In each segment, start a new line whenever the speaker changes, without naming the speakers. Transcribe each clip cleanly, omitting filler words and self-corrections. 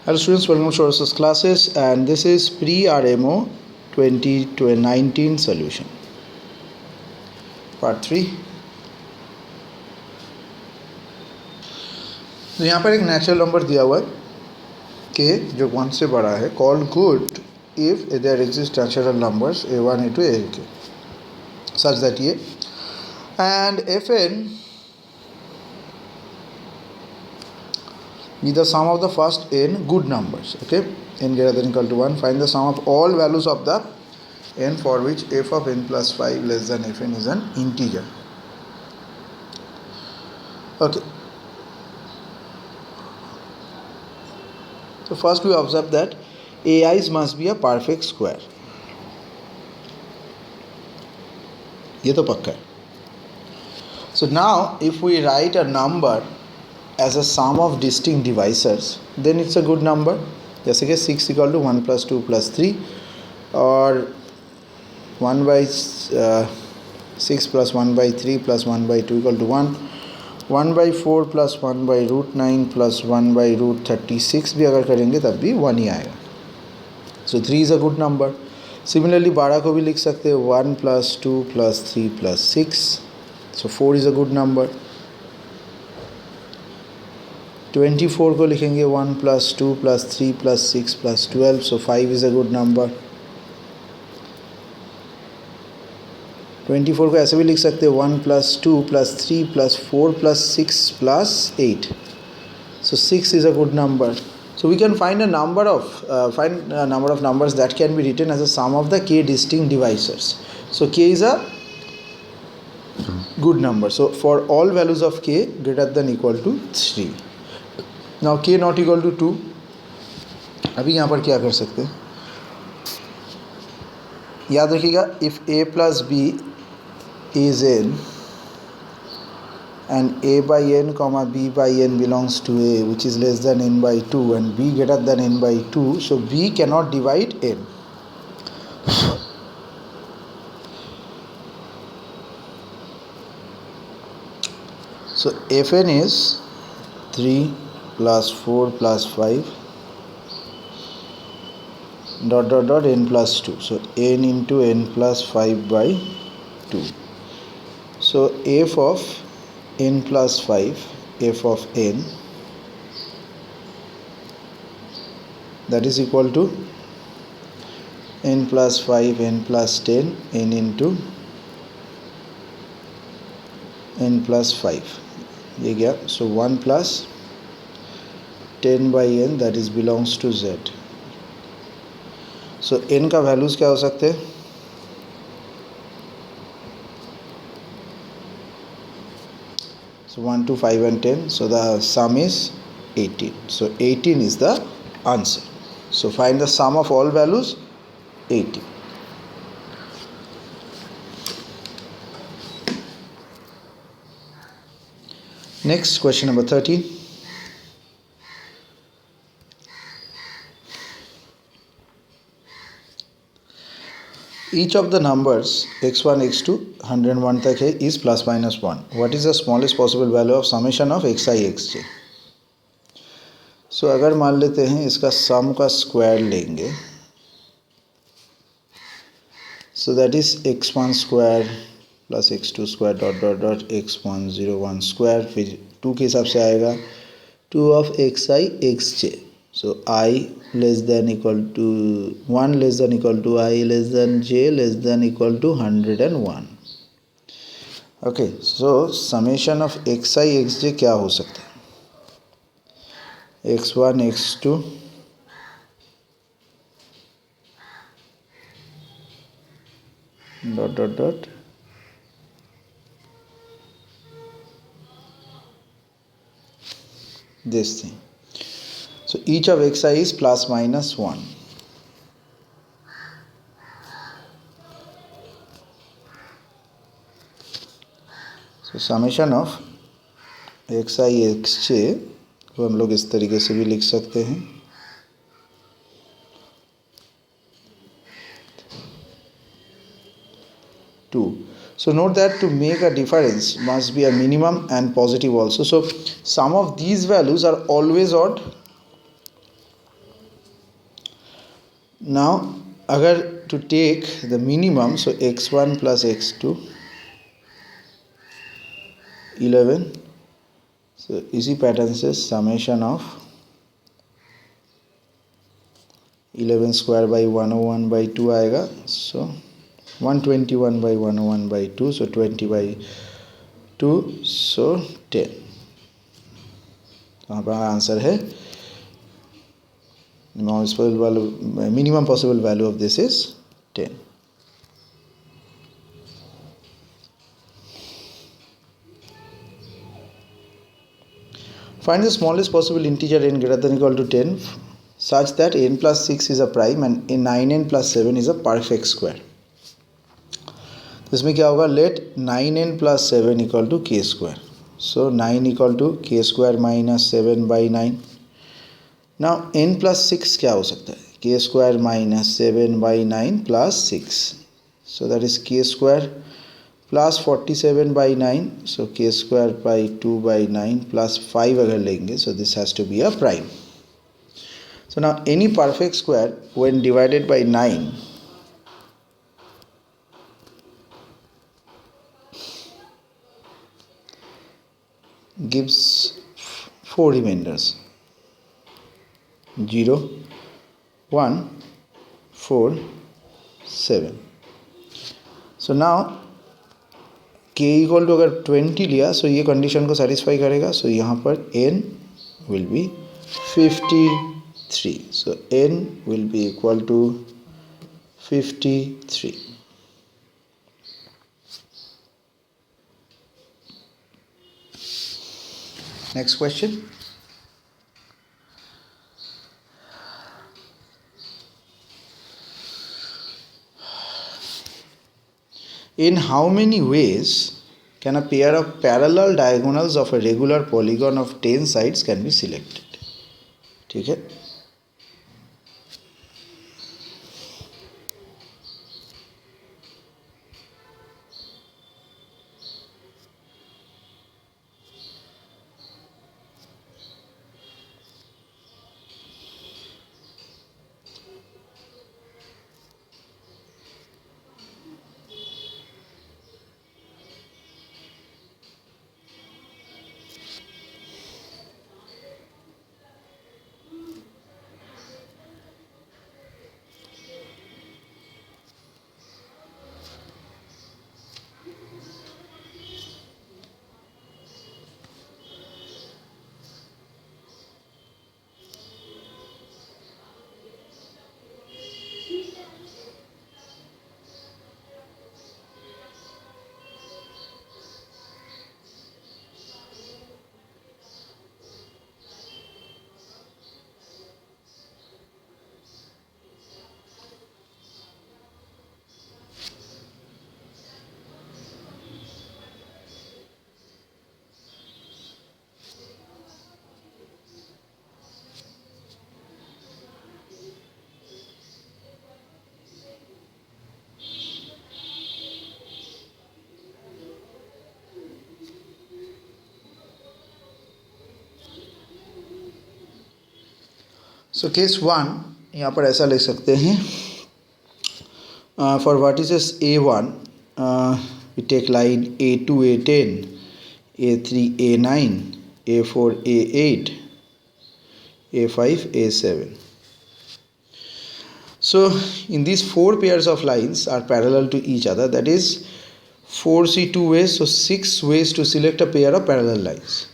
Hello students, welcome to Sources classes, and this is pre-RMO 2019 solution part 3. तो यहाँ पर एक नेचुरल नंबर दिया हुआ है के जो 1 से बड़ा है, called good if there exist natural numbers a1 a2 ak such that ये and fn be the sum of the first n good numbers. Okay, n greater than equal to 1. Find the sum of all values of the n for which f of n plus 5 less than fn is an integer. Okay, so first we observe that ai's must be a perfect square. ये तो पक्का है. So now if we write a number as a sum of distinct divisors, then it's a good number. जैसे कि 6 equal to 1 plus 2 plus 3 और 1 by 6 plus 1 by 3 plus 1 by 2 equal to 1, 1 by 4 plus 1 by root 9 plus 1 by root 36 भी अगर करेंगे तब भी 1 ही आएगा. So 3 is a good number. Similarly 12 को भी लिख सकते हैं 1 plus 2 plus 3 plus 6. So 4 is a good number. 24 को लिखेंगे 1 plus 2 plus 3 plus 6 plus 12. So 5 is a good number. 24 को ऐसे भी लिख सकते हैं 1 plus 2 plus 3 plus 4 plus 6 plus 8. So 6 is a good number. So we can find a number of numbers that can be written as a sum of the k distinct divisors. So k is a good number. So for all values of k greater than equal to 3. Now k not equal to 2. अभी यहाँ पर क्या कर सकते हैं, याद रखिएगा, if a plus b is n and a by n comma b by n belongs to a which is less than n by 2 and b greater than n by 2, so b cannot divide n. So fn is 3 plus 4 plus 5 dot n plus 2. So n into n plus 5 by 2. So f of n plus 5, f of n, that is equal to n plus 5, n plus 10, n into n plus 5. ये गया. So 1 plus 10 by n, that is belongs to z. So n का values क्या हो सकते हैं, so 1 2 5 and 10. So the sum is 18. So 18 is the answer. So find the sum of all values 18. Next, question number 13. Each of the numbers x1 x2 101 तक है is plus minus 1. What is the smallest possible value of summation of xi xj? So अगर मान लेते हैं इसका सम का square लेंगे, so that is x1 square plus x2 square dot x101 square, फिर 2 के हिसाब से आएगा 2 of xi xj. So I less than equal to 1 less than equal to I less than j less than equal to 101. Okay, so summation of xi xj क्या हो सकता है, x1 x2 dot this thing. So each of xi is plus minus 1. So summation of xi xj को हम लोग इस तरीके से भी लिख सकते हैं. So note that to make a difference must be a minimum and positive also. So some of these values are always odd Now अगर to take the minimum, so x1 plus x2 11, so इसी pattern से summation of 11 square by 101 by 2 आएगा, so 121 by 101 by 2, so 20 by 2, so 10. यहाँ पर answer है minimum possible value of this is 10. Find the smallest possible integer n greater than or equal to 10 such that n plus 6 is a prime and 9n plus 7 is a perfect square. तो इसमें क्या होगा, let 9n plus 7 equal to k square. So 9 equal to k square minus 7 by 9. Now n plus 6 क्या हो सकता है, k square minus 7 by 9 plus 6. So that is k square plus 47 by 9, so k square by 2 by 9 plus 5 अगर लेंगे, so this has to be a prime. So now any perfect square when divided by 9 gives 4 remainders, 0, 1, 4, 7. So now k equal to अगर 20 लिया, सो ये condition को satisfy करेगा, सो यहाँ पर n will be 53. So n will be equal to 53. Next question. In how many ways can a pair of parallel diagonals of a regular polygon of 10 sides can be selected? ठीक है. So case 1 यहाँ पर ऐसा लिख सकते हैं, for vertices A1 we take line A2 A10 A3 A9 A4 A8 A5 A7. So in these 4 pairs of lines are parallel to each other, that is 4C 2 ways, so 6 ways to select a pair of parallel lines.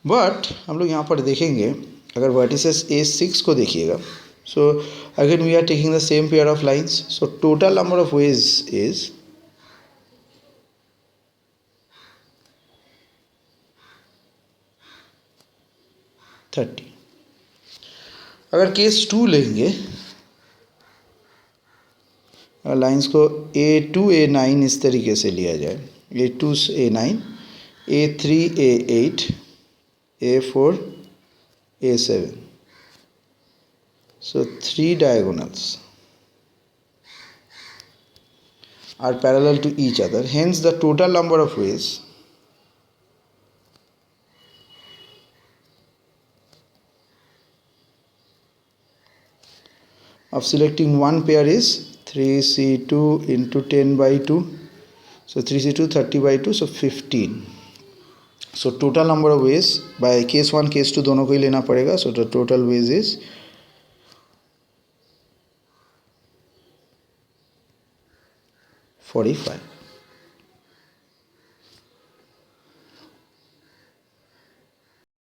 But हम लोग यहाँ पर देखेंगे, अगर vertices A6 को देखिएगा, so again we are taking the same pair of lines, so total number of ways is 30. अगर case 2 लेंगे, लाइंस को A2 A9 इस तरीके से लिया जाए, A2 A9 A3 A8 A4 A7, so 3 diagonals are parallel to each other, hence the total number of ways of selecting one pair is 3c2 into 10 by 2. So 3c2 30 by 2, so 15. So total number of ways by case 1 case 2 दोनों को ही लेना पड़ेगा. So the total ways is 45.